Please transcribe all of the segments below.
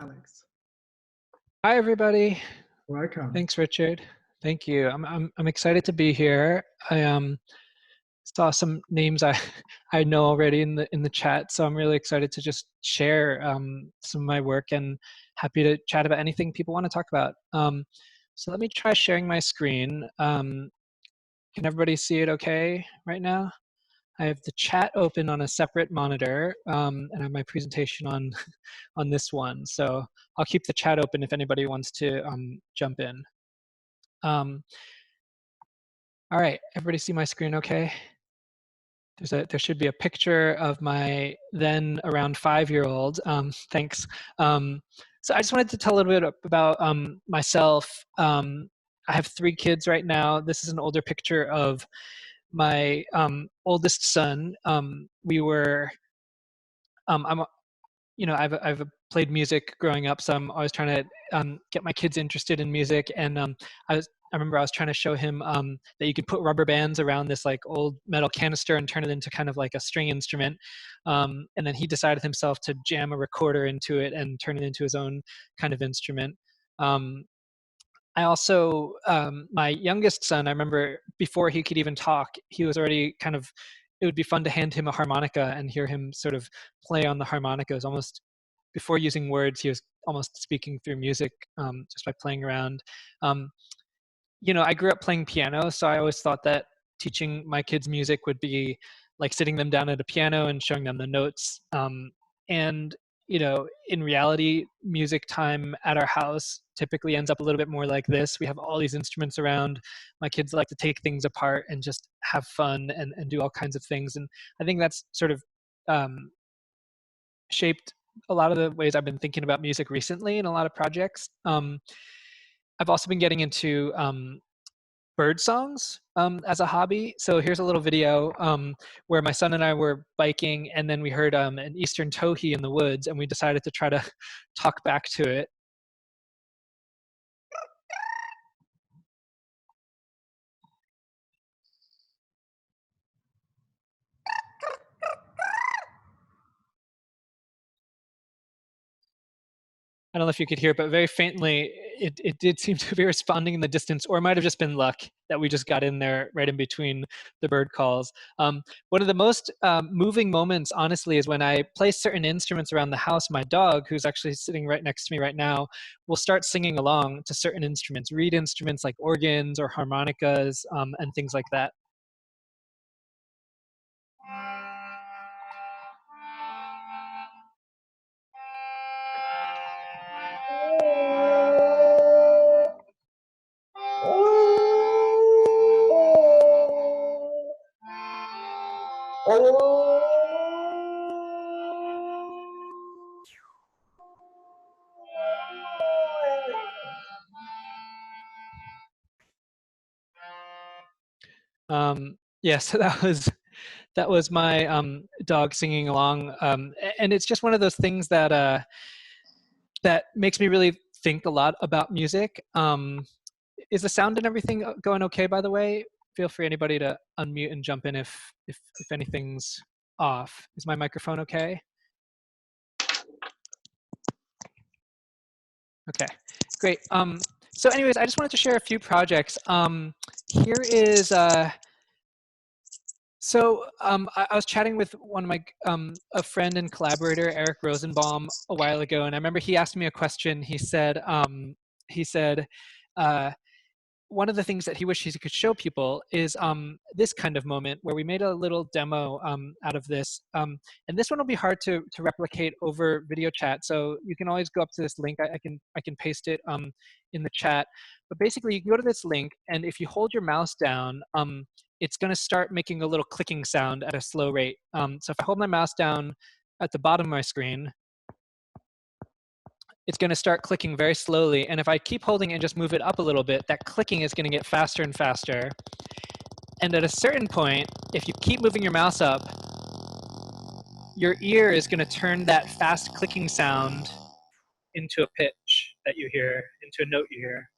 Alex. Hi, everybody. Welcome. Thanks, Richard. Thank you. I'm excited to be here. I saw some names I I know already in the chat, so I'm really excited to just share some of my work and happy to chat about anything people want to talk about. So let me try sharing my screen. Can everybody see it okay right now? I have the chat open on a separate monitor, and I have my presentation on on this one. So I'll keep the chat open if anybody wants to jump in. All right, everybody see my screen okay? There should be a picture of my then around 5-year-old. Thanks. So I just wanted to tell a little bit about myself. I have 3 kids right now. This is an older picture of my oldest son. We were, I'm, I've played music growing up, so I'm always trying to get my kids interested in music. And I remember I was trying to show him that you could put rubber bands around this like old metal canister and turn it into kind of like a string instrument. And then he decided himself to jam a recorder into it and turn it into his own kind of instrument. Um, I also, my youngest son, I remember before he could even talk, he was already kind of, it would be fun to hand him a harmonica and hear him sort of play on the harmonica. It was almost, before using words, he was almost speaking through music just by playing around. Um, I grew up playing piano, so I always thought that teaching my kids music would be like sitting them down at a piano and showing them the notes. And in reality, music time at our house typically ends up a little bit more like this. We have all these instruments around. My kids like to take things apart and just have fun and do all kinds of things. And I think that's sort of um, shaped a lot of the ways I've been thinking about music recently in a lot of projects. I've also been getting into bird songs as a hobby. So here's a little video where my son and I were biking, and then we heard an eastern towhee in the woods, and we decided to try to talk back to it. I don't know if you could hear it, but very faintly, it did seem to be responding in the distance, or it might have just been luck that we just got in there right in between the bird calls. One of the most moving moments, honestly, is when I place certain instruments around the house. My dog, who's actually sitting right next to me right now, will start singing along to certain instruments, reed instruments like organs or harmonicas and things like that. Yeah, so that was my dog singing along, and it's just one of those things that that makes me really think a lot about music. Is the sound and everything going okay, by the way? Feel free, anybody, to unmute and jump in if anything's off. Is my microphone okay? Okay, great. So anyways, I just wanted to share a few projects. Here is, I was chatting with one of my, a friend and collaborator, Eric Rosenbaum, a while ago, and I remember he asked me a question. He said, uh, one of the things that he wished he could show people is this kind of moment where we made a little demo out of this. And this one will be hard to replicate over video chat. So you can always go up to this link. I can paste it in the chat. But basically, you can go to this link, and if you hold your mouse down, it's going to start making a little clicking sound at a slow rate. So if I hold my mouse down at the bottom of my screen, it's going to start clicking very slowly. And if I keep holding it and just move it up a little bit, that clicking is going to get faster and faster. And at a certain point, if you keep moving your mouse up, your ear is going to turn that fast clicking sound into a pitch that you hear, into a note you hear.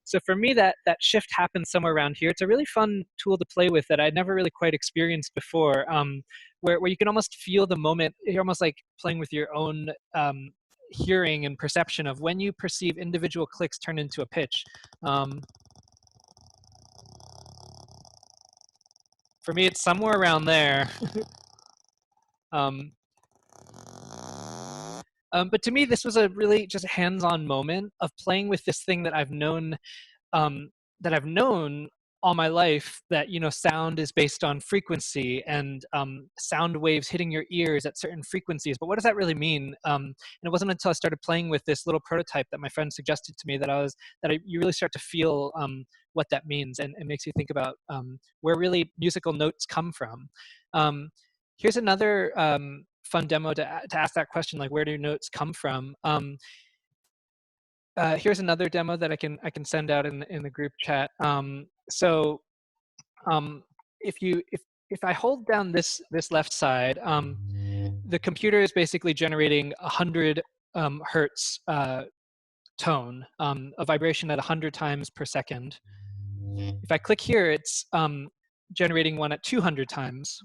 So for me, that shift happens somewhere around here. It's a really fun tool to play with that I'd never really quite experienced before, where you can almost feel the moment. You're almost like playing with your own hearing and perception of when you perceive individual clicks turn into a pitch. For me, it's somewhere around there. um, but to me, this was a really just hands-on moment of playing with this thing um, that I've known all my life, that sound is based on frequency and sound waves hitting your ears at certain frequencies. But what does that really mean? And it wasn't until I started playing with this little prototype that my friend suggested to me you really start to feel what that means, and it makes you think about where really musical notes come from. Here's another fun demo to ask that question, like where do notes come from? Here's another demo that I can send out in the group chat. So if I hold down this left side, the computer is basically generating 100 hertz tone, a vibration at 100 times per second. If I click here, it's generating one at 200 times.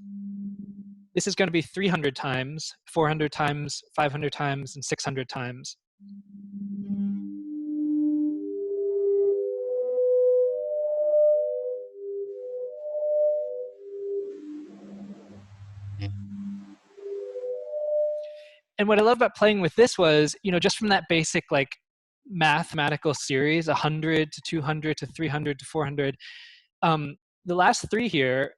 This is going to be 300 times, 400 times, 500 times, and 600 times. And what I love about playing with this was, just from that basic like mathematical series, 100 to 200 to 300 to 400, the last three here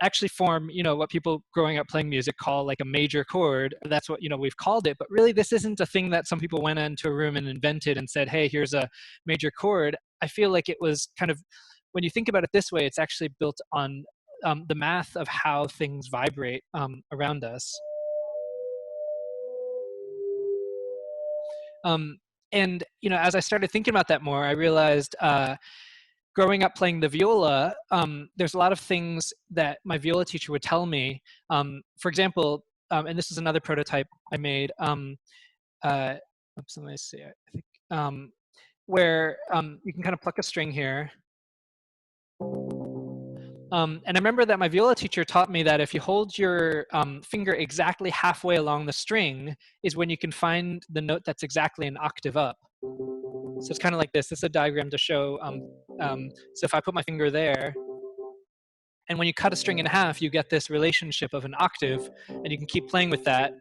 actually form, what people growing up playing music call like a major chord. That's what, we've called it. But really, this isn't a thing that some people went into a room and invented and said, hey, here's a major chord. I feel like it was kind of, when you think about it this way, it's actually built on the math of how things vibrate around us. And as I started thinking about that more, I realized growing up playing the viola, there's a lot of things that my viola teacher would tell me. For example, and this is another prototype I made. Oops, let me see. I think where you can kind of pluck a string here. And I remember that my viola teacher taught me that if you hold your finger exactly halfway along the string is when you can find the note that's exactly an octave up. So it's kind of like this. This is a diagram to show. So if I put my finger there, and when you cut a string in half, you get this relationship of an octave, and you can keep playing with that.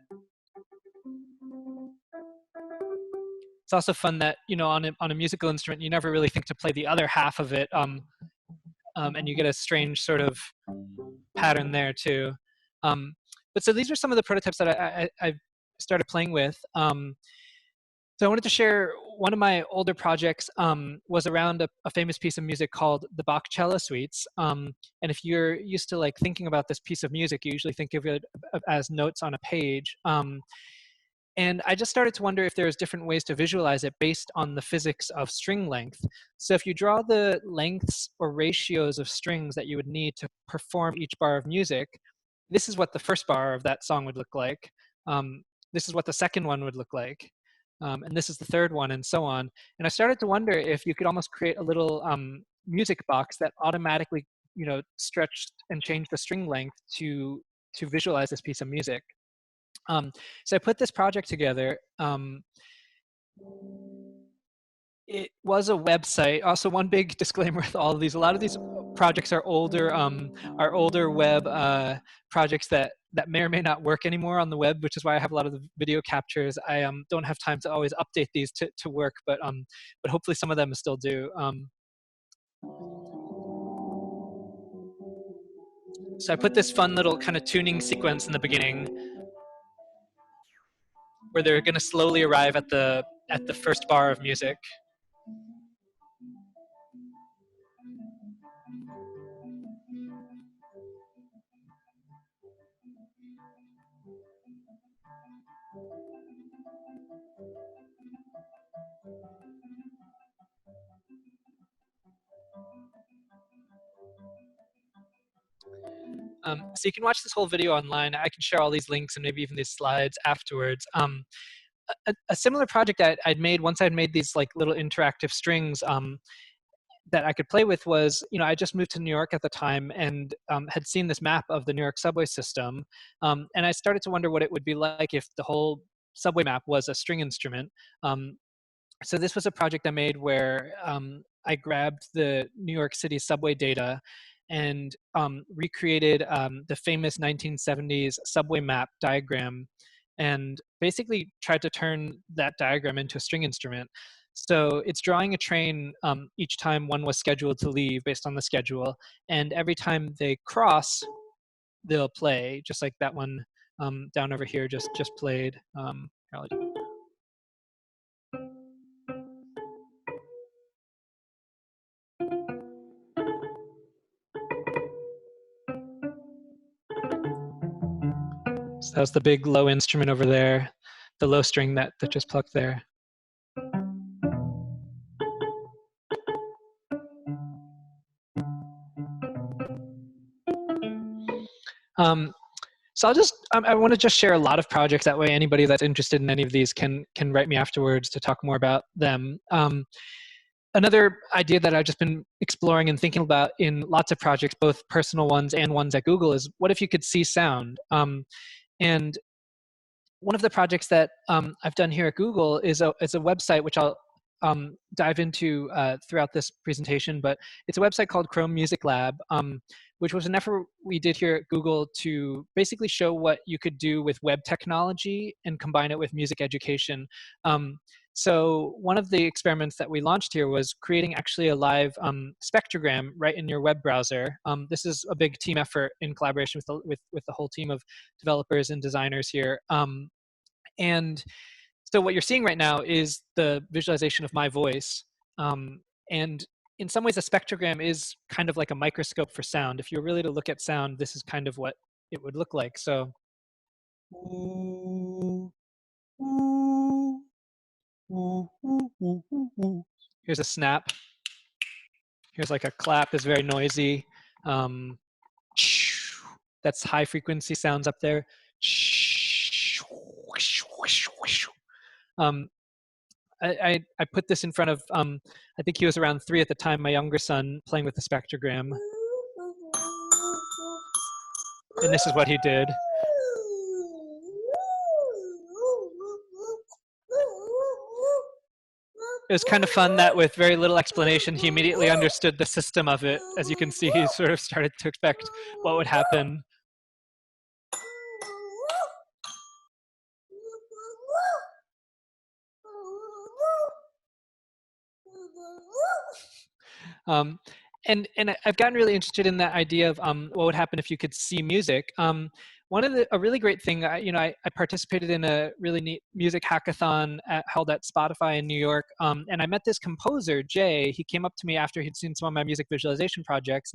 It's also fun that, on a musical instrument, you never really think to play the other half of it, and you get a strange sort of pattern there too. But so these are some of the prototypes that I started playing with. So I wanted to share one of my older projects was around a famous piece of music called the Bach cello suites. And if you're used to like thinking about this piece of music, you usually think of it as notes on a page. And I just started to wonder if there's different ways to visualize it based on the physics of string length. So if you draw the lengths or ratios of strings that you would need to perform each bar of music, this is what the first bar of that song would look like. This is what the second one would look like. And this is the third one, and so on. And I started to wonder if you could almost create a little music box that automatically, stretched and changed the string length to visualize this piece of music. So I put this project together. It was a website. Also, one big disclaimer with all of these: a lot of these projects are older web projects that may or may not work anymore on the web, which is why I have a lot of the video captures. I don't have time to always update these to work, but hopefully some of them still do. So I put this fun little kind of tuning sequence in the beginning, where they're going to slowly arrive at the first bar of music. So you can watch this whole video online. I can share all these links and maybe even these slides afterwards. a similar project I'd made once I'd made these like little interactive strings that I could play with was, I just moved to New York at the time and had seen this map of the New York subway system. And I started to wonder what it would be like if the whole subway map was a string instrument. So this was a project I made where I grabbed the New York City subway data and recreated the famous 1970s subway map diagram and basically tried to turn that diagram into a string instrument. So it's drawing a train each time one was scheduled to leave based on the schedule. And every time they cross, they'll play, just like that one down over here just played. So that was the big low instrument over there, the low string that just plucked there. So I'll just, I want to just share a lot of projects. That way anybody that's interested in any of these can write me afterwards to talk more about them. Another idea that I've just been exploring and thinking about in lots of projects, both personal ones and ones at Google, is what if you could see sound? And one of the projects that I've done here at Google is a website, which I'll dive into throughout this presentation, but it's a website called Chrome Music Lab, which was an effort we did here at Google to basically show what you could do with web technology and combine it with music education. So one of the experiments that we launched here was creating actually a live spectrogram right in your web browser. This is a big team effort in collaboration with the whole team of developers and designers here. And so what you're seeing right now is the visualization of my voice. And in some ways, a spectrogram is kind of like a microscope for sound. If you're really to look at sound, this is kind of what it would look like. So, here's a snap. Here's like a clap, is very noisy. That's high frequency sounds up there. I put this in front of, I think he was around 3 at the time, my younger son, playing with the spectrogram. And this is what he did. It was kind of fun that with very little explanation, he immediately understood the system of it. As you can see, he sort of started to expect what would happen. And I've gotten really interested in that idea of what would happen if you could see music. A really great thing, I participated in a really neat music hackathon held at Spotify in New York, and I met this composer, Jay. He came up to me after he'd seen some of my music visualization projects,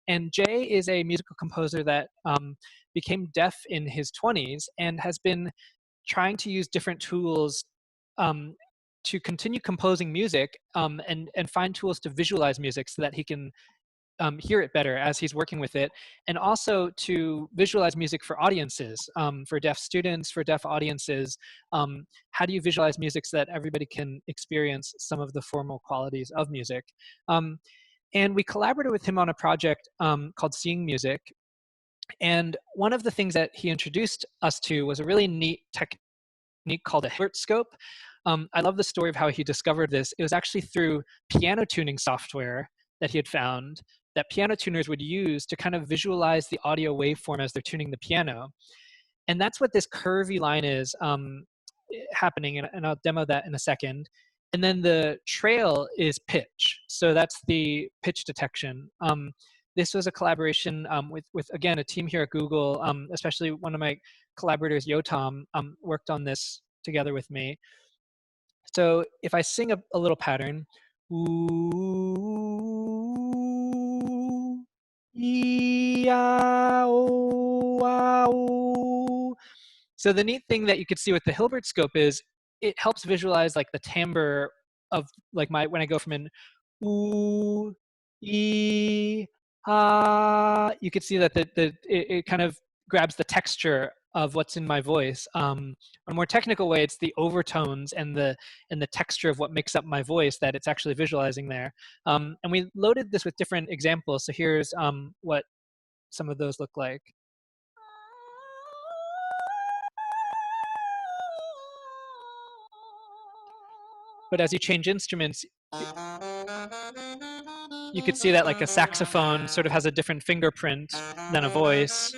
and Jay is a musical composer that became deaf in his 20s and has been trying to use different tools to continue composing music and find tools to visualize music so that he can hear it better as he's working with it, and also to visualize music for audiences, for deaf students, for deaf audiences. How do you visualize music so that everybody can experience some of the formal qualities of music? And we collaborated with him on a project called Seeing Music. And one of the things that he introduced us to was a really neat technique called a Hilbert scope. I love the story of how he discovered this. It was actually through piano tuning software that he had found that piano tuners would use to kind of visualize the audio waveform as they're tuning the piano. And that's what this curvy line is happening, and I'll demo that in a second. And then the trail is pitch. So that's the pitch detection. This was a collaboration with, again, a team here at Google, especially one of my collaborators, Yotam, worked on this together with me. So if I sing a little pattern, ooh, so the neat thing that you could see with the Hilbert scope is it helps visualize like the timbre of like when I go from an ooh, you could see that it kind of grabs the texture of what's in my voice. On a more technical way, it's the overtones and the texture of what makes up my voice that it's actually visualizing there. And we loaded this with different examples. So here's what some of those look like. But as you change instruments, you could see that like a saxophone sort of has a different fingerprint than a voice.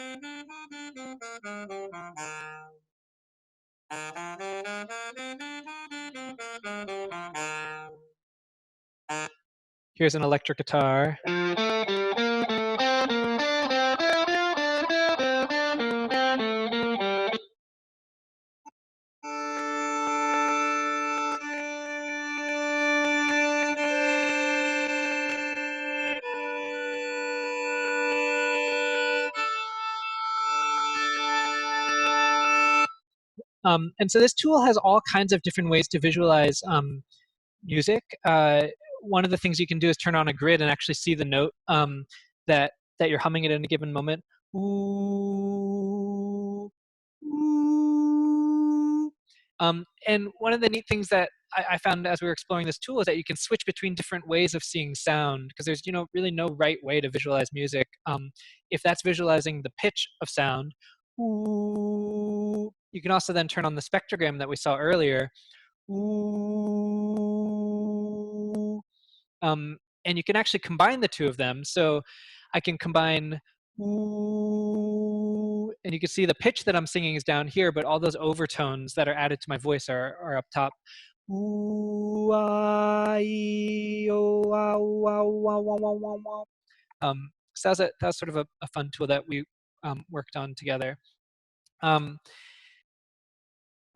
Here's an electric guitar. And so this tool has all kinds of different ways to visualize music. One of the things you can do is turn on a grid and actually see the note that you're humming at any given moment. Ooh, ooh. And one of the neat things that I found as we were exploring this tool is that you can switch between different ways of seeing sound, because there's really no right way to visualize music. If that's visualizing the pitch of sound, ooh, you can also then turn on the spectrogram that we saw earlier. Ooh. And you can actually combine the two of them. So I can combine ooh, and you can see the pitch that I'm singing is down here, but all those overtones that are added to my voice are up top. Ooh, ah, ee, oh, ah, ooh, ah, ooh, ah, wah, wah, wah, wah. So that was sort of a fun tool that we worked on together. Um,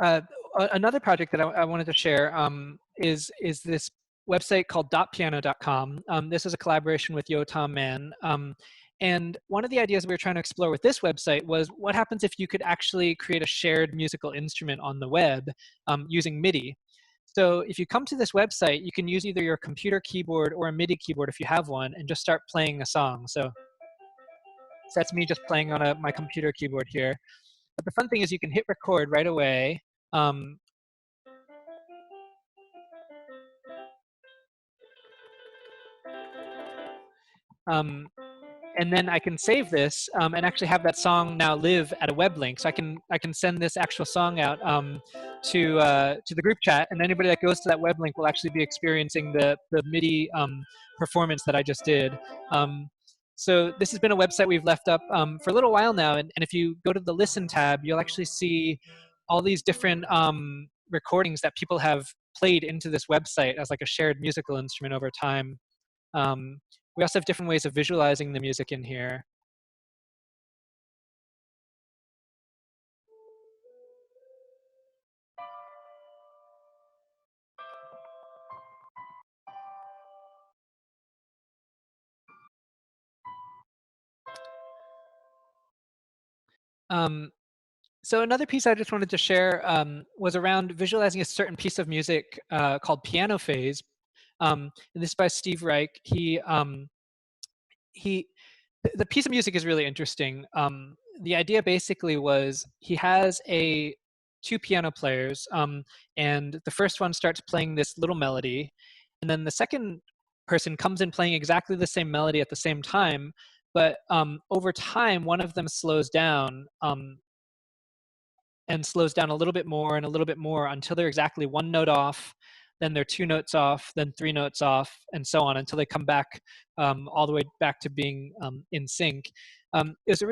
uh, Another project that I wanted to share is this website called .piano.com. This is a collaboration with Yotam Man. And one of the ideas we were trying to explore with this website was what happens if you could actually create a shared musical instrument on the web using MIDI. So if you come to this website, you can use either your computer keyboard or a MIDI keyboard if you have one, and just start playing a song. So that's me just playing on my computer keyboard here. But the fun thing is you can hit record right away. Um, um, and then I can save this and actually have that song now live at a web link. So I can send this actual song out to the group chat, and anybody that goes to that web link will actually be experiencing the MIDI performance that I just did. So this has been a website we've left up for a little while now, and if you go to the Listen tab, you'll actually see all these different recordings that people have played into this website as like a shared musical instrument over time. We also have different ways of visualizing the music in here. So another piece I just wanted to share was around visualizing a certain piece of music called piano phase. And this is by Steve Reich. He the piece of music is really interesting. The idea basically was he has two piano players, and the first one starts playing this little melody, and then the second person comes in playing exactly the same melody at the same time, but over time, one of them slows down and slows down a little bit more and a little bit more until they're exactly one note off, then they're two notes off, then three notes off, and so on until they come back all the way back to being in sync. It was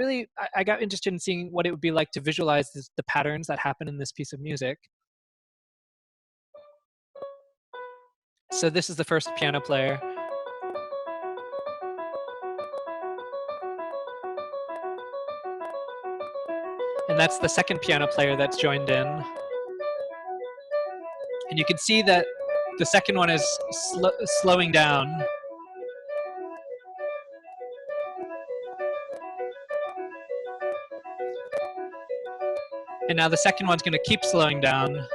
I got interested in seeing what it would be like to visualize the patterns that happen in this piece of music. So this is the first piano player. And that's the second piano player that's joined in. And you can see that the second one is slowing down. And now the second one's going to keep slowing down.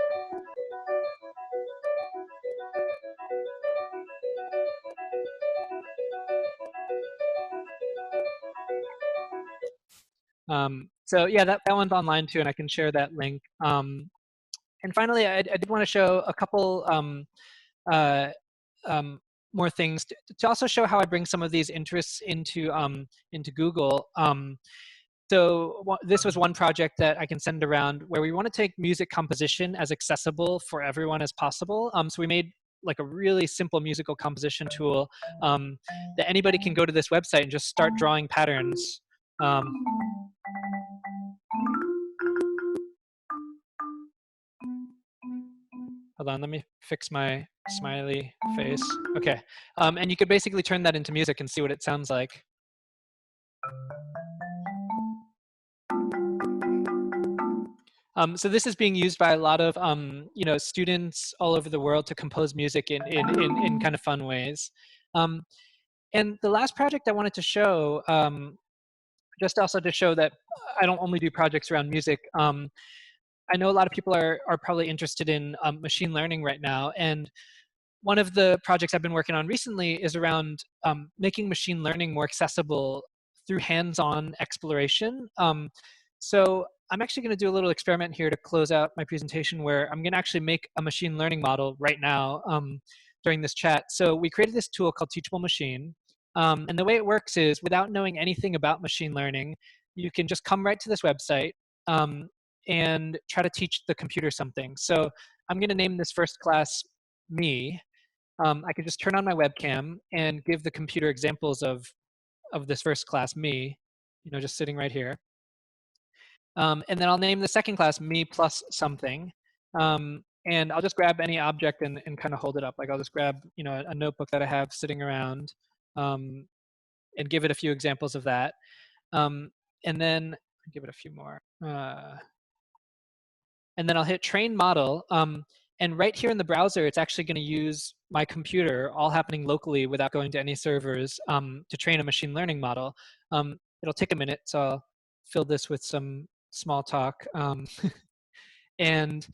So yeah, that one's online too, and I can share that link. And finally, I did want to show a couple uh, more things to also show how I bring some of these interests into Google. So this was one project that I can send around where we want to take music composition as accessible for everyone as possible. So we made like a really simple musical composition tool that anybody can go to this website and just start drawing patterns. Hold on, let me fix my smiley face. Okay, and you could basically turn that into music and see what it sounds like. So this is being used by a lot of students all over the world to compose music in kind of fun ways. And the last project I wanted to show, just also to show that I don't only do projects around music. I know a lot of people are probably interested in machine learning right now, and one of the projects I've been working on recently is around making machine learning more accessible through hands-on exploration. So I'm actually going to do a little experiment here to close out my presentation where I'm going to actually make a machine learning model right now during this chat. So we created this tool called Teachable Machine. And the way it works is without knowing anything about machine learning, you can just come right to this website and try to teach the computer something. So I'm going to name this first class me. I can just turn on my webcam and give the computer examples of this first class me, just sitting right here. And then I'll name the second class me plus something. And I'll just grab any object and kind of hold it up. Like I'll just grab, a notebook that I have sitting around and give it a few examples of that. And then I'll give it a few more. And then I'll hit train model. And right here in the browser, it's actually going to use my computer, all happening locally without going to any servers, to train a machine learning model. It'll take a minute, so I'll fill this with some small talk. And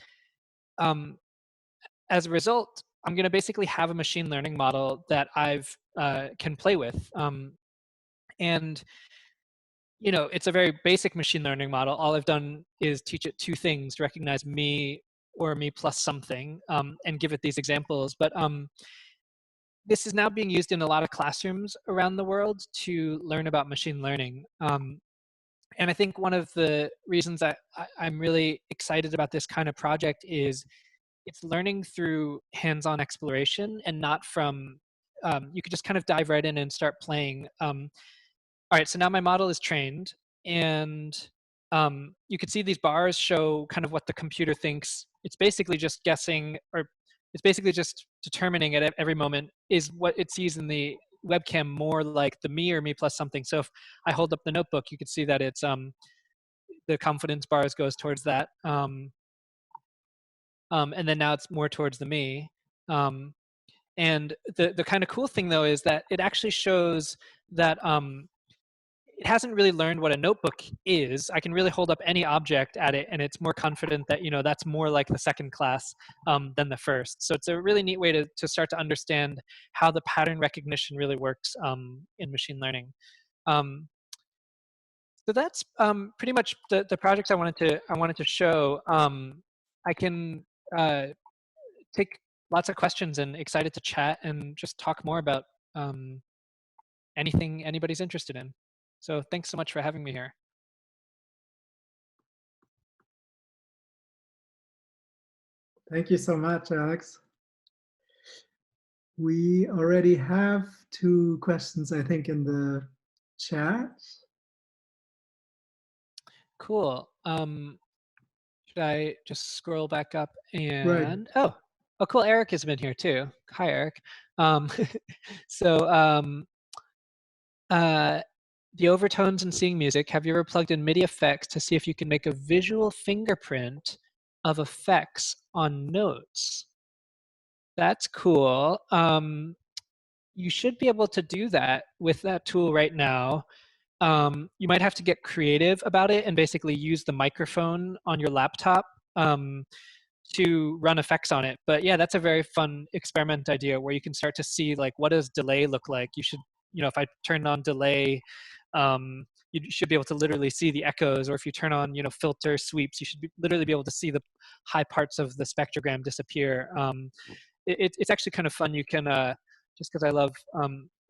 as a result, I'm going to basically have a machine learning model that I've can play with. And it's a very basic machine learning model. All I've done is teach it two things: recognize me or me plus something, and give it these examples. But this is now being used in a lot of classrooms around the world to learn about machine learning. And I think one of the reasons I'm really excited about this kind of project is it's learning through hands-on exploration and not from, you could just kind of dive right in and start playing. All right, so now my model is trained, and you can see these bars show kind of what the computer thinks. It's basically just guessing, or it's basically just determining at every moment is what it sees in the webcam more like the me or me plus something. So if I hold up the notebook, you can see that it's the confidence bars goes towards that, and then now it's more towards the me. And the kind of cool thing though is that it actually shows that it hasn't really learned what a notebook is. I can really hold up any object at it, and it's more confident that that's more like the second class than the first. So it's a really neat way to start to understand how the pattern recognition really works in machine learning. So that's pretty much the projects I wanted to show. I can take lots of questions and excited to chat and just talk more about anything anybody's interested in. So thanks so much for having me here. Thank you so much, Alex. We already have 2 questions, I think, in the chat. Cool. Should I just scroll back up and Right. oh cool, Eric has been here too. Hi, Eric. So the overtones and seeing music. Have you ever plugged in MIDI effects to see if you can make a visual fingerprint of effects on notes? That's cool. You should be able to do that with that tool right now. You might have to get creative about it and basically use the microphone on your laptop to run effects on it. But yeah, that's a very fun experiment idea where you can start to see like what does delay look like. You should, if I turn on delay you should be able to literally see the echoes, or if you turn on, filter sweeps, you should literally be able to see the high parts of the spectrogram disappear. It's actually kind of fun. You can, just because I love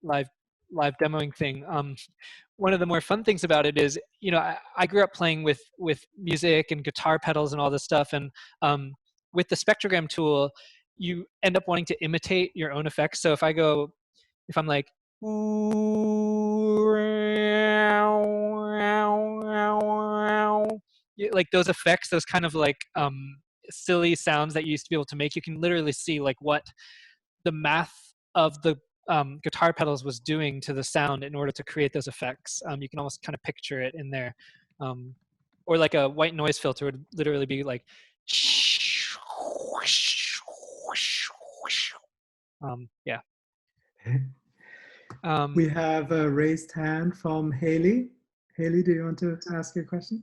live live demoing thing. One of the more fun things about it is, I grew up playing with music and guitar pedals and all this stuff, and with the spectrogram tool, you end up wanting to imitate your own effects. So if I'm like, like those effects, those kind of like silly sounds that you used to be able to make, you can literally see like what the math of the guitar pedals was doing to the sound in order to create those effects. You can almost kind of picture it in there. Or like a white noise filter would literally be like, yeah. We have a raised hand from Haley. Haley, do you want to ask a question?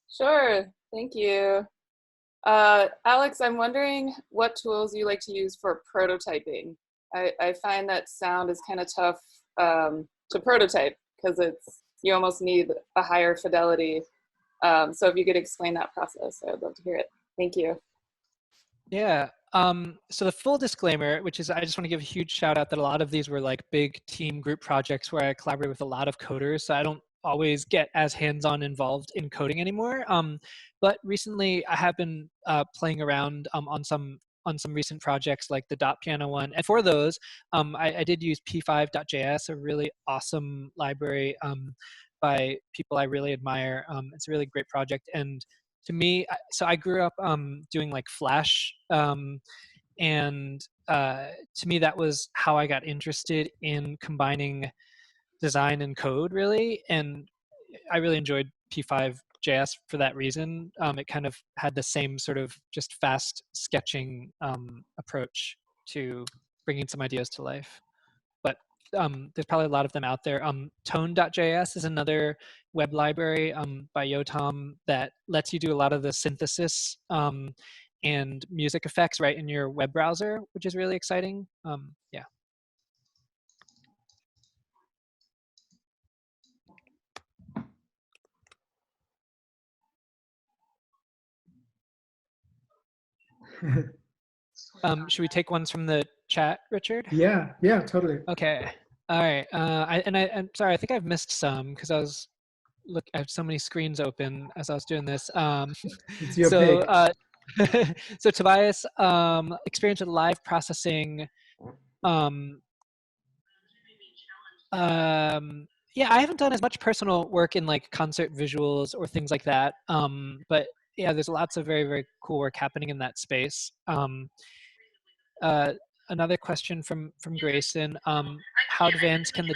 Sure, thank you. Alex, I'm wondering what tools you like to use for prototyping. I find that sound is kind of tough to prototype because you almost need a higher fidelity. So if you could explain that process, I would love to hear it. Thank you. Yeah. So the full disclaimer, which is I just want to give a huge shout out that a lot of these were like big team group projects where I collaborate with a lot of coders. So I don't always get as hands-on involved in coding anymore. But recently I have been playing around on some recent projects like the dot piano one. And for those, I did use p5.js, a really awesome library by people I really admire. It's a really great project. And to me, so I grew up doing like Flash, and to me that was how I got interested in combining design and code, really. And I really enjoyed P5.js for that reason. It kind of had the same sort of just fast sketching approach to bringing some ideas to life. But there's probably a lot of them out there. Tone.js is another web library by Yotam that lets you do a lot of the synthesis and music effects right in your web browser, which is really exciting. Yeah. Should we take ones from the chat, Richard? Yeah, totally. Okay. All right. I'm sorry. I think I've missed some because I have so many screens open as I was doing this. It's your so pick. so Tobias, experience with live processing. Um, yeah, I haven't done as much personal work in like concert visuals or things like that. But yeah, there's lots of very, very cool work happening in that space. Uh, Another question from Grayson: how advanced can the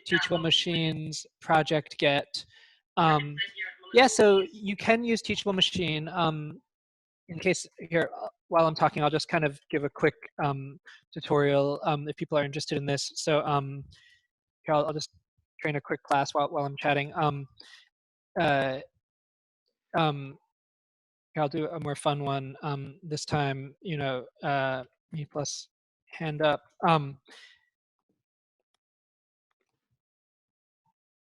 Teachable Machines project get? Yeah, so you can use Teachable Machine. In case here, while I'm talking, I'll just kind of give a quick tutorial if people are interested in this. So here, I'll just train a quick class while I'm chatting. Uh, Here, I'll do a more fun one this time. Me plus hand up.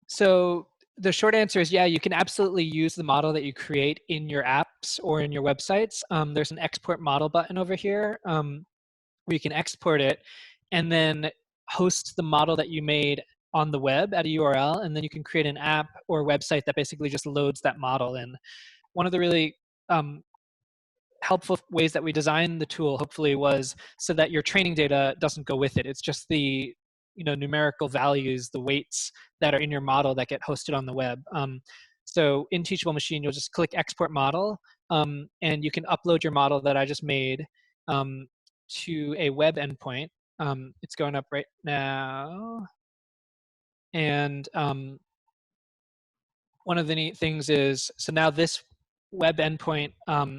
So the short answer is, yeah, you can absolutely use the model that you create in your apps or in your websites. There's an export model button over here where you can export it and then host the model that you made on the web at a URL, and then you can create an app or website that basically just loads that model in. One of the really helpful ways that we designed the tool, hopefully, was so that your training data doesn't go with it. It's just the numerical values, the weights that are in your model that get hosted on the web. So in Teachable Machine, you'll just click Export Model, and you can upload your model that I just made to a web endpoint. It's going up right now. And one of the neat things is, so now this web endpoint,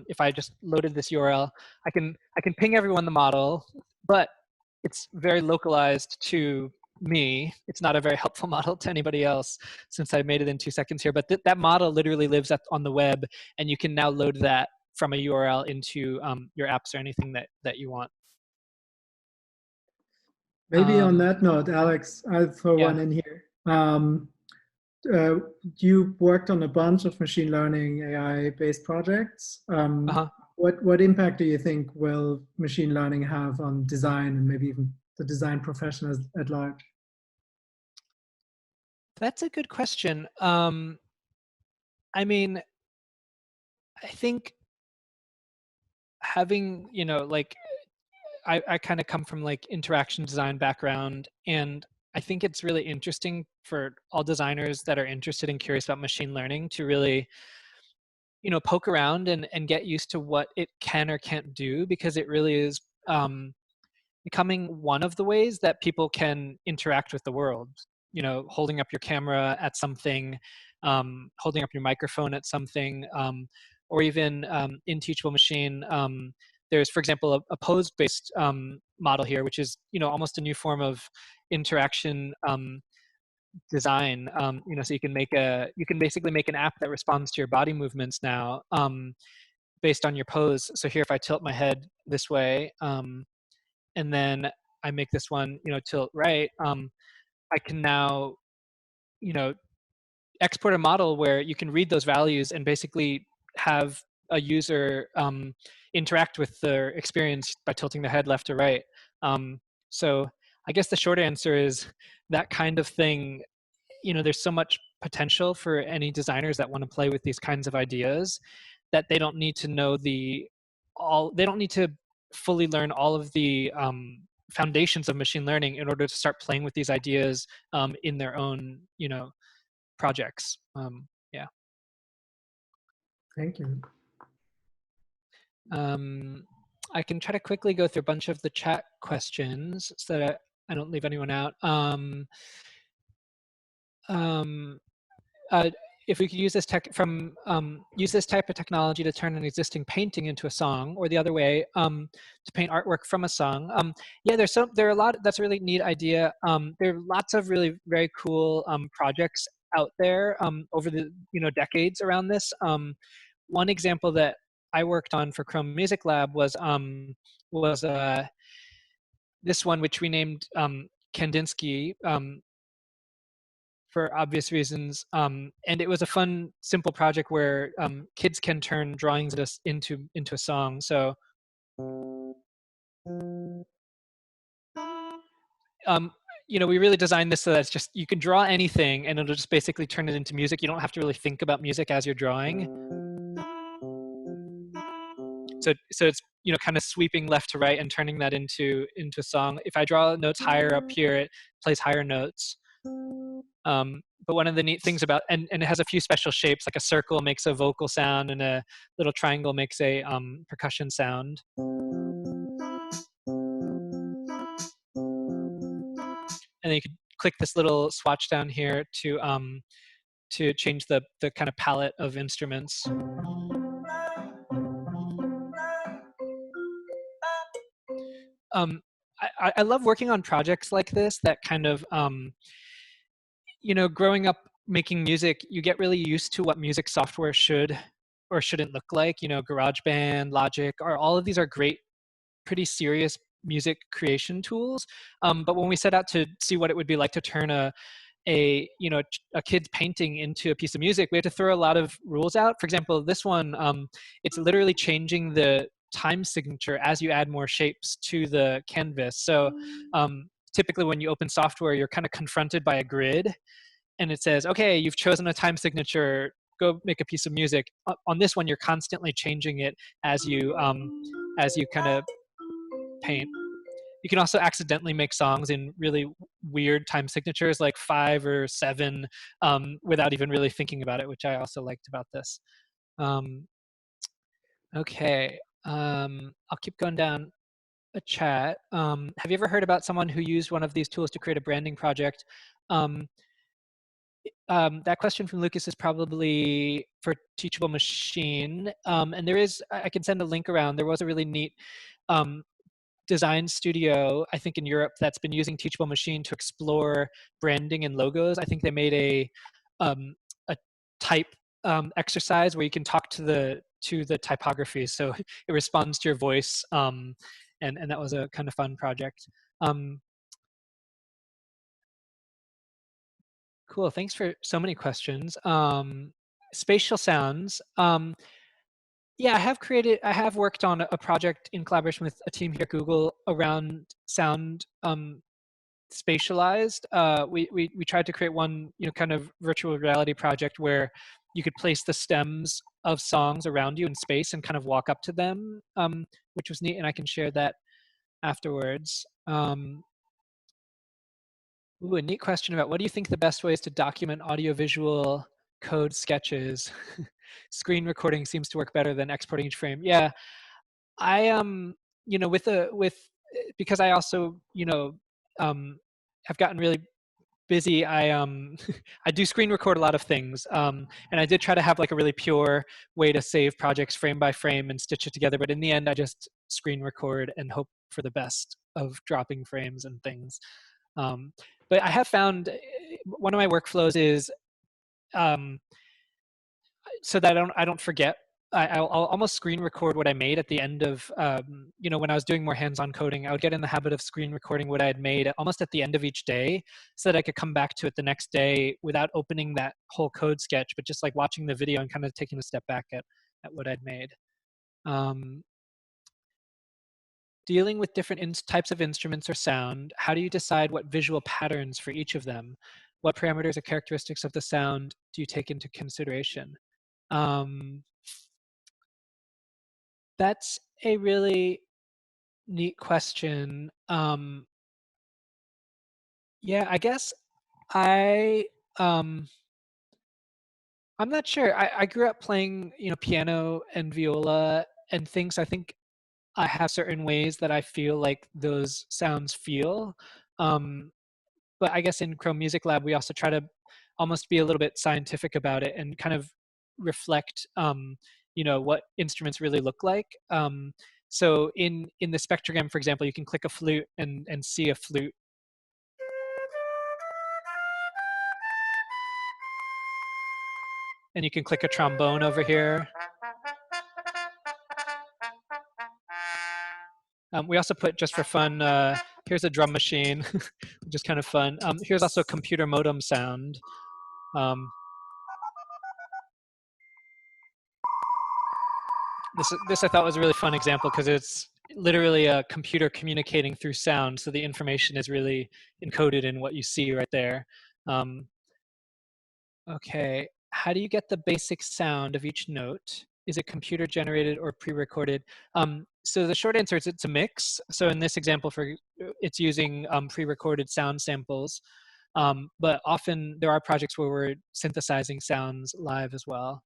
if I just loaded this URL, I can ping everyone the model, but it's very localized to me. It's not a very helpful model to anybody else since I made it in 2 seconds here. But that model literally lives on the web, and you can now load that from a URL into your apps or anything that you want. Maybe on that note, Alex, I'll throw Yeah. one in here. you worked on a bunch of machine learning AI-based projects. Uh-huh. What impact do you think will machine learning have on design and maybe even the design profession at large? That's a good question. I mean, I think having, like, I kind of come from like interaction design background, and I think it's really interesting for all designers that are interested and curious about machine learning to really, poke around and get used to what it can or can't do, because it really is becoming one of the ways that people can interact with the world. Holding up your camera at something, holding up your microphone at something, or even in Teachable Machine, there's, for example, a pose-based model here, which is almost a new form of interaction design. So you can basically make an app that responds to your body movements now, based on your pose. So here, if I tilt my head this way, and then I make this one, tilt right, I can now, export a model where you can read those values and basically have a user interact with their experience by tilting their head left or right. So I guess the short answer is that kind of thing. There's so much potential for any designers that want to play with these kinds of ideas, that they don't need to know they don't need to fully learn all of the foundations of machine learning in order to start playing with these ideas in their own, projects. Yeah. Thank you. I can try to quickly go through a bunch of the chat questions so that I don't leave anyone out. If we could use this use this type of technology to turn an existing painting into a song, or the other way, to paint artwork from a song. Yeah, there are a lot. That's a really neat idea. There are lots of really very cool projects out there over the decades around this. One example that I worked on for Chrome Music Lab was this one, which we named Kandinsky, for obvious reasons. And it was a fun, simple project where kids can turn drawings into a song. So we really designed this so that it's just, you can draw anything and it'll just basically turn it into music. You don't have to really think about music as you're drawing. So it's kind of sweeping left to right and turning that into a song. If I draw notes higher up here, it plays higher notes. But one of the neat things about, and it has a few special shapes, like a circle makes a vocal sound and a little triangle makes a percussion sound. And then you could click this little swatch down here to change the kind of palette of instruments. I love working on projects like this that kind of, growing up making music, you get really used to what music software should or shouldn't look like. GarageBand, Logic, all of these are great, pretty serious music creation tools. But when we set out to see what it would be like to turn a kid's painting into a piece of music, we had to throw a lot of rules out. For example, this one, it's literally changing the time signature as you add more shapes to the canvas. So typically when you open software, you're kind of confronted by a grid and it says, okay, you've chosen a time signature, go make a piece of music. On this one, you're constantly changing it as you kind of paint. You can also accidentally make songs in really weird time signatures, like 5 or 7, without even really thinking about it, which I also liked about this. Okay, I'll keep going down a chat. Have you ever heard about someone who used one of these tools to create a branding project? That question from Lucas is probably for Teachable Machine. And I can send a link around. There was a really neat design studio, I think in Europe, that's been using Teachable Machine to explore branding and logos. I think they made a type exercise where you can talk to the typography, so it responds to your voice, and that was a kind of fun project. Cool. Thanks for so many questions. Spatial sounds. Yeah, I have worked on a project in collaboration with a team here at Google around sound spatialized. We tried to create one, kind of virtual reality project where you could place the stems of songs around you in space and kind of walk up to them, which was neat, and I can share that afterwards. Ooh, a neat question about what do you think the best way is to document audiovisual code sketches? Screen recording seems to work better than exporting each frame. Yeah, I because I also have gotten really busy. I do screen record a lot of things, and I did try to have like a really pure way to save projects frame by frame and stitch it together. But in the end, I just screen record and hope for the best of dropping frames and things. But I have found one of my workflows is um, so that I don't forget. I'll almost screen record what I made at the end of, when I was doing more hands-on coding, I would get in the habit of screen recording what I had made almost at the end of each day so that I could come back to it the next day without opening that whole code sketch, but just like watching the video and kind of taking a step back at what I'd made. Dealing with different types of instruments or sound, how do you decide what visual patterns for each of them? What parameters or characteristics of the sound do you take into consideration? That's a really neat question. Yeah, I guess I I'm not sure. I grew up playing, piano and viola and things. I think I have certain ways that I feel like those sounds feel. But I guess in Chrome Music Lab, we also try to almost be a little bit scientific about it and kind of reflect, what instruments really look like. So in the spectrogram, for example, you can click a flute and see a flute. And you can click a trombone over here. We also put, just for fun, here's a drum machine, which is kind of fun. Here's also a computer modem sound. This I thought was a really fun example because it's literally a computer communicating through sound, so the information is really encoded in what you see right there. Okay, how do you get the basic sound of each note? Is it computer generated or pre-recorded? So the short answer is it's a mix. So in this example, it's using pre-recorded sound samples, but often there are projects where we're synthesizing sounds live as well.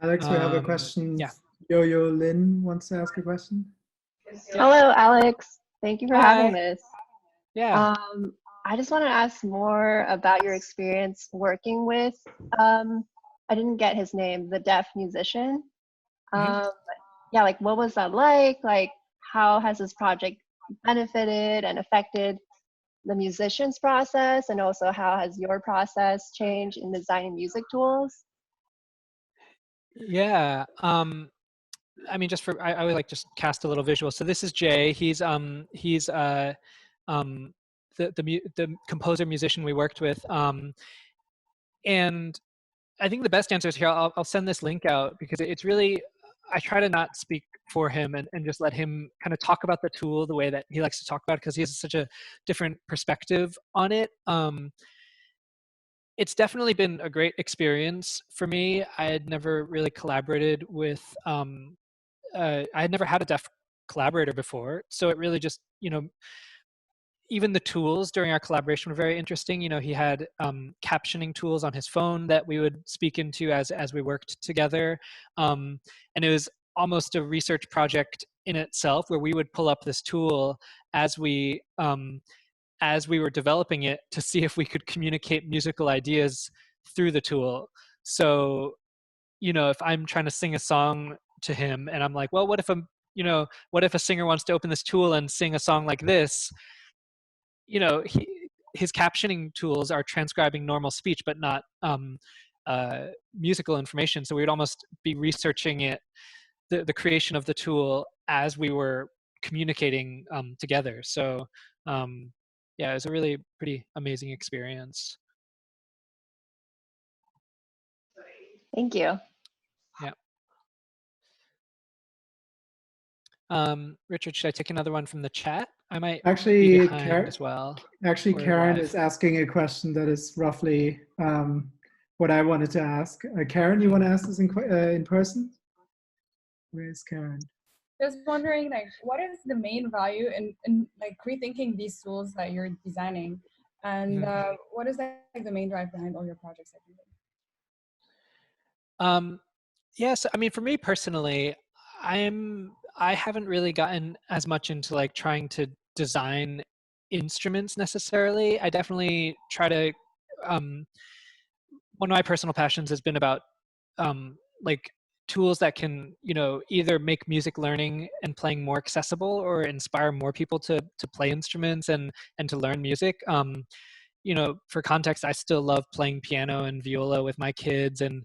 Alex, we have a question. Yeah. Yo-Yo Lin wants to ask a question. Hello, Alex. Thank you for having this. Yeah. I just want to ask more about your experience working with, I didn't get his name, the deaf musician. Yeah, like what was that like? Like how has this project benefited and affected the musician's process? And also how has your process changed in designing music tools? Yeah. I mean, I would like just cast a little visual. So this is Jay. He's the composer musician we worked with, and I think the best answer is here. I'll send this link out because it's really, I try to not speak for him and just let him kind of talk about the tool the way that he likes to talk about it because he has such a different perspective on it. It's definitely been a great experience for me. I had never really collaborated with, I had never had a deaf collaborator before, so it really just, even the tools during our collaboration were very interesting. He had captioning tools on his phone that we would speak into as we worked together. And it was almost a research project in itself where we would pull up this tool as we were developing it to see if we could communicate musical ideas through the tool. So, if I'm trying to sing a song to him and I'm like, well, what if a singer wants to open this tool and sing a song like this? His captioning tools are transcribing normal speech, but not musical information. So we would almost be researching it, the creation of the tool as we were communicating together. So yeah, it was a really pretty amazing experience. Thank you. Yeah. Richard, should I take another one from the chat? I might be Actually, behind as well. Or Karen live. is asking a question that is roughly what I wanted to ask. Karen, you want to ask this in person? Where's Karen? Just wondering, like, what is the main value in like rethinking these tools that you're designing, and what is like the main drive behind all your projects that you do? Yes, I mean, for me personally, I haven't really gotten as much into like trying to design instruments necessarily. I definitely try to. One of my personal passions has been about like tools that can, you know, either make music learning and playing more accessible or inspire more people to play instruments and to learn music. You know, for context, I still love playing piano and viola with my kids, and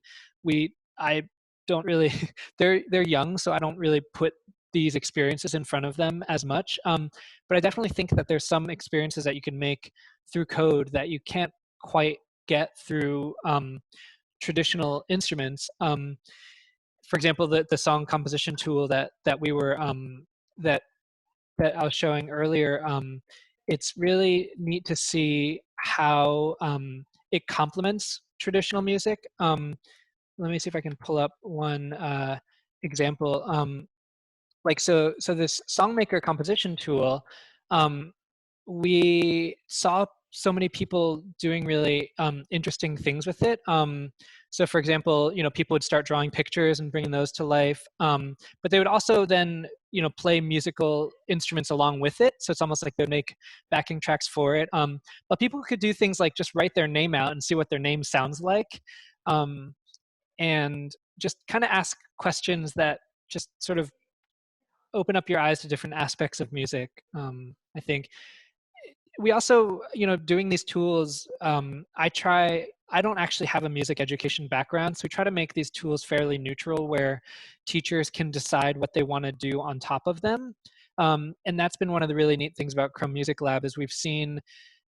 I don't really they're young, so I don't really put these experiences in front of them as much. But I definitely think that there's some experiences that you can make through code that you can't quite get through traditional instruments. For example, the song composition tool that we were that I was showing earlier, it's really neat to see how it complements traditional music. Let me see if I can pull up one example. Like so this songmaker composition tool, um, we saw so many people doing really interesting things with it. So for example, you know, people would start drawing pictures and bringing those to life, but they would also then, you know, play musical instruments along with it. So it's almost like they'd make backing tracks for it. But people could do things like just write their name out and see what their name sounds like, and just kind of ask questions that just sort of open up your eyes to different aspects of music. I think we also, you know, doing these tools, I don't actually have a music education background, so we try to make these tools fairly neutral where teachers can decide what they want to do on top of them. And that's been one of the really neat things about Chrome Music Lab is we've seen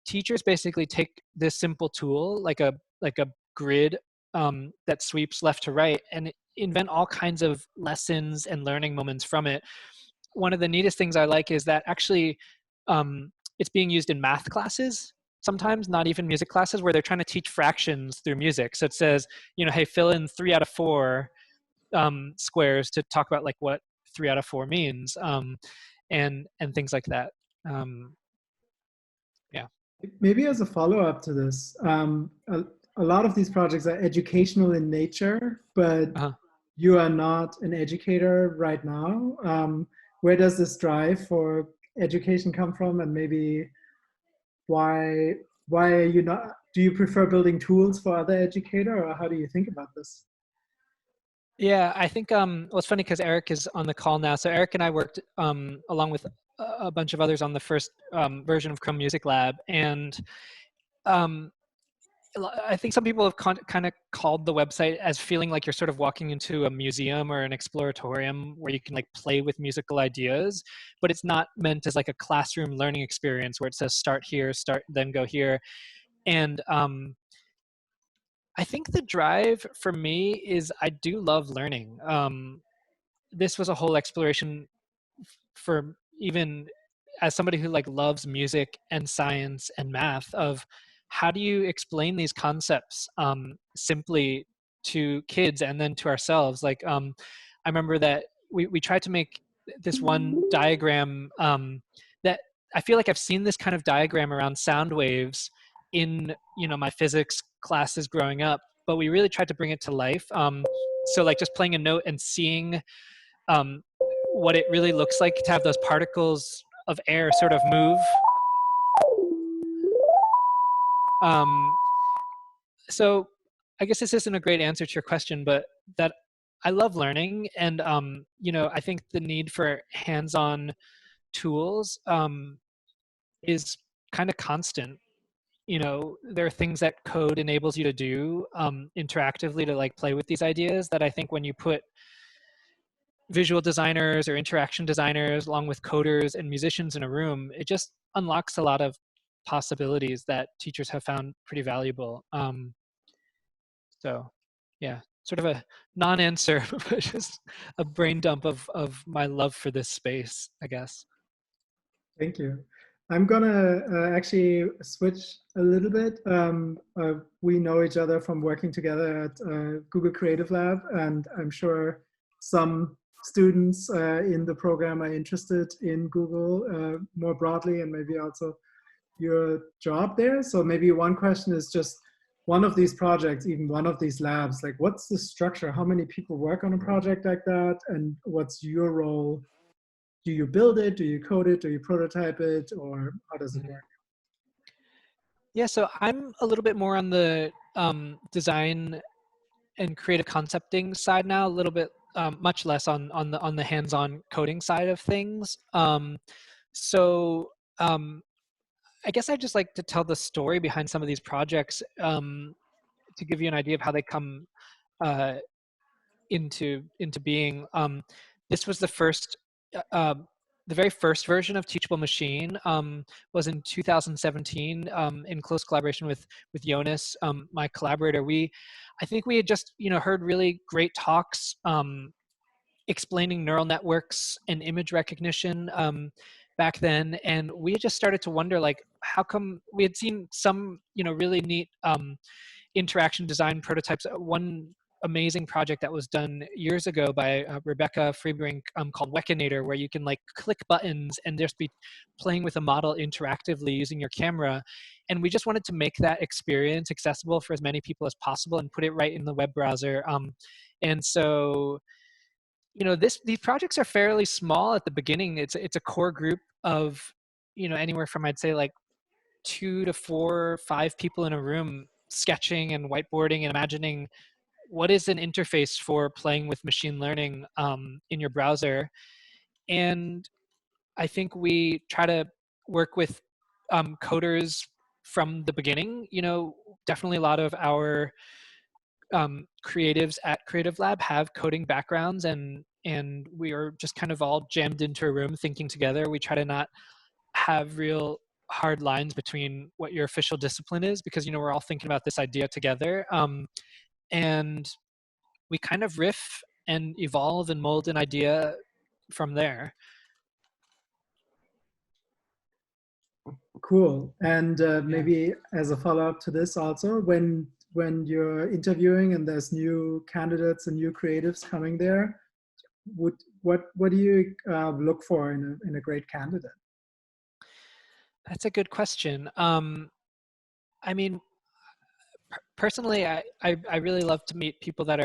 teachers basically take this simple tool, like a grid that sweeps left to right, and invent all kinds of lessons and learning moments from it. One of the neatest things I like is that actually it's being used in math classes sometimes, not even music classes, where they're trying to teach fractions through music. So it says, you know, hey, fill in 3 out of 4 squares to talk about like what 3 out of 4 means, and things like that. Yeah. Maybe as a follow-up to this, a lot of these projects are educational in nature, but you are not an educator right now. Where does this drive for education come from, and maybe why are you not? Do you prefer building tools for other educator, or how do you think about this? Yeah, I think well, it's funny because Eric is on the call now. So Eric and I worked along with a bunch of others on the first version of Chrome Music Lab, and I think some people have kind of called the website as feeling like you're sort of walking into a museum or an exploratorium where you can like play with musical ideas, but it's not meant as like a classroom learning experience where it says start here, start, then go here. And I think the drive for me is I do love learning. This was a whole exploration for even as somebody who like loves music and science and math of how do you explain these concepts simply to kids and then to ourselves. Like I remember that we tried to make this one diagram that I feel like I've seen this kind of diagram around sound waves in, you know, my physics classes growing up, but we really tried to bring it to life. So like just playing a note and seeing um, what it really looks like to have those particles of air sort of move. So I guess this isn't a great answer to your question, but that I love learning, and you know, I think the need for hands-on tools is kind of constant. You know, there are things that code enables you to do interactively to like play with these ideas that I think when you put visual designers or interaction designers along with coders and musicians in a room, it just unlocks a lot of possibilities that teachers have found pretty valuable. So yeah, sort of a non-answer, but just a brain dump of my love for this space, I guess. Thank you. I'm gonna actually switch a little bit. We know each other from working together at Google Creative Lab, and I'm sure some students in the program are interested in Google more broadly, and maybe also your job there. So maybe one question is just one of these projects, even one of these labs, like what's the structure? How many people work on a project like that? And what's your role? Do you build it? Do you code it? Do you prototype it? Or how does it work? Yeah, so I'm a little bit more on the design and creative concepting side now, a little bit much less on the hands-on coding side of things. So I guess I just like to tell the story behind some of these projects to give you an idea of how they come into being. This was the very first version of Teachable Machine was in 2017 in close collaboration with Jonas, my collaborator. I think we had just heard really great talks explaining neural networks and image recognition back then, and we just started to wonder, like, how come we had seen some really neat interaction design prototypes. One amazing project that was done years ago by Rebecca Freebrink called Wekinator, where you can like click buttons and just be playing with a model interactively using your camera. And we just wanted to make that experience accessible for as many people as possible and put it right in the web browser. And so, these projects are fairly small at the beginning. It's a core group of, anywhere from, I'd say, like 2 to 4, 5 people in a room sketching and whiteboarding and imagining what is an interface for playing with machine learning in your browser. And I think we try to work with coders from the beginning. Definitely a lot of our creatives at Creative Lab have coding backgrounds, and we are just kind of all jammed into a room thinking together. We try to not have real hard lines between what your official discipline is, because we're all thinking about this idea together, and we kind of riff and evolve and mold an idea from there. Cool. And maybe as a follow-up to this also, when you're interviewing and there's new candidates and new creatives coming there, what do you look for in a great candidate? That's a good question. I mean, personally, I really love to meet people that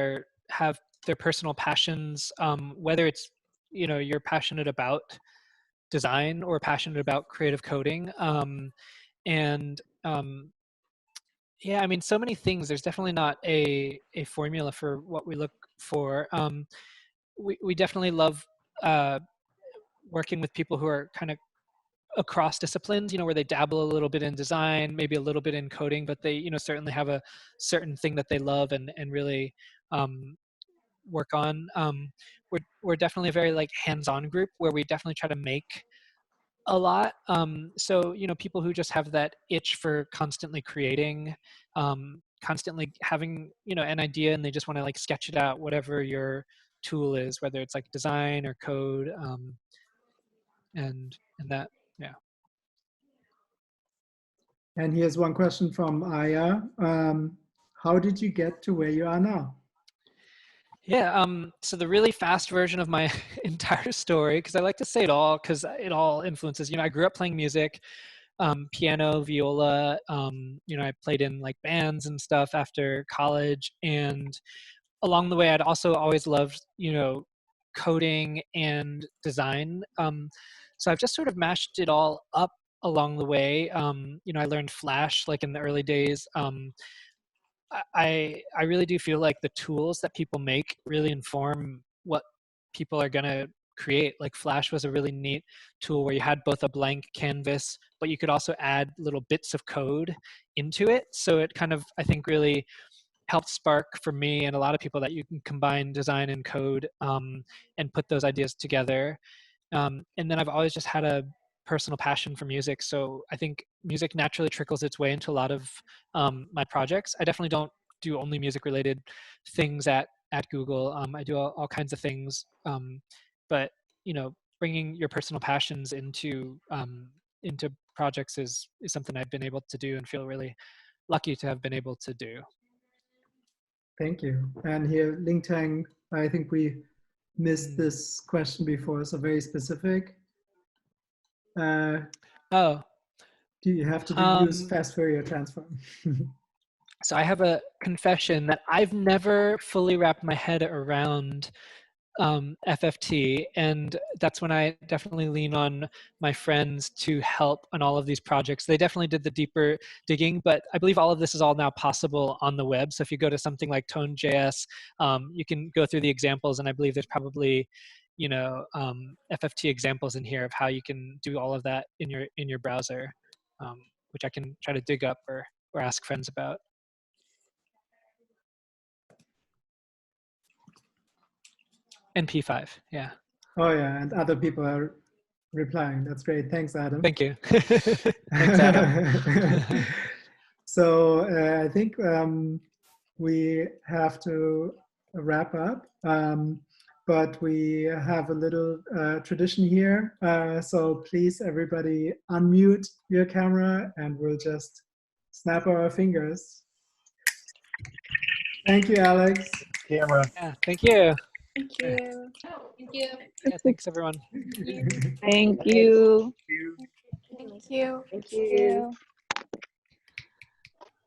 have their personal passions, whether it's you're passionate about design or passionate about creative coding, yeah, I mean, so many things. There's definitely not a formula for what we look for. We definitely love working with people who are kind of across disciplines, where they dabble a little bit in design, maybe a little bit in coding, but they, certainly have a certain thing that they love and really work on. We're definitely a very like hands-on group where we definitely try to make a lot. So, people who just have that itch for constantly creating, constantly having, an idea, and they just want to like sketch it out, whatever your tool is, whether it's like design or code, and that, yeah. And here's one question from Aya. How did you get to where you are now? Yeah, so the really fast version of my entire story, because I like to say it all, because it all influences. I grew up playing music, piano, viola. I played in like bands and stuff after college, and along the way, I'd also always loved, coding and design. So I've just sort of mashed it all up along the way. I learned Flash like in the early days. I really do feel like the tools that people make really inform what people are going to create. Like Flash was a really neat tool where you had both a blank canvas, but you could also add little bits of code into it. So it kind of, I think, really helped spark for me and a lot of people that you can combine design and code and put those ideas together. And then I've always just had a personal passion for music. So I think music naturally trickles its way into a lot of my projects. I definitely don't do only music related things at Google. I do all kinds of things, but bringing your personal passions into projects is something I've been able to do and feel really lucky to have been able to do. Thank you. And here, Ling Tang, I think we missed this question before, so very specific. Oh. Do you have to use fast Fourier transform? So I have a confession that I've never fully wrapped my head around FFT, and that's when I definitely lean on my friends to help on all of these projects. They definitely did the deeper digging, but I believe all of this is all now possible on the web. So if you go to something like Tone.js, you can go through the examples, and I believe there's probably FFT examples in here of how you can do all of that in your browser, which I can try to dig up or ask friends about. And P5, yeah. Oh yeah, and other people are replying. That's great. Thanks, Adam. Thank you. Thanks, Adam. So I think we have to wrap up, but we have a little tradition here. So please, everybody, unmute your camera, and we'll just snap our fingers. Thank you, Alex. Camera. Yeah, thank you. Thank you. Thank you. Yeah, thanks, everyone. Thank you. Thank you. Thank you.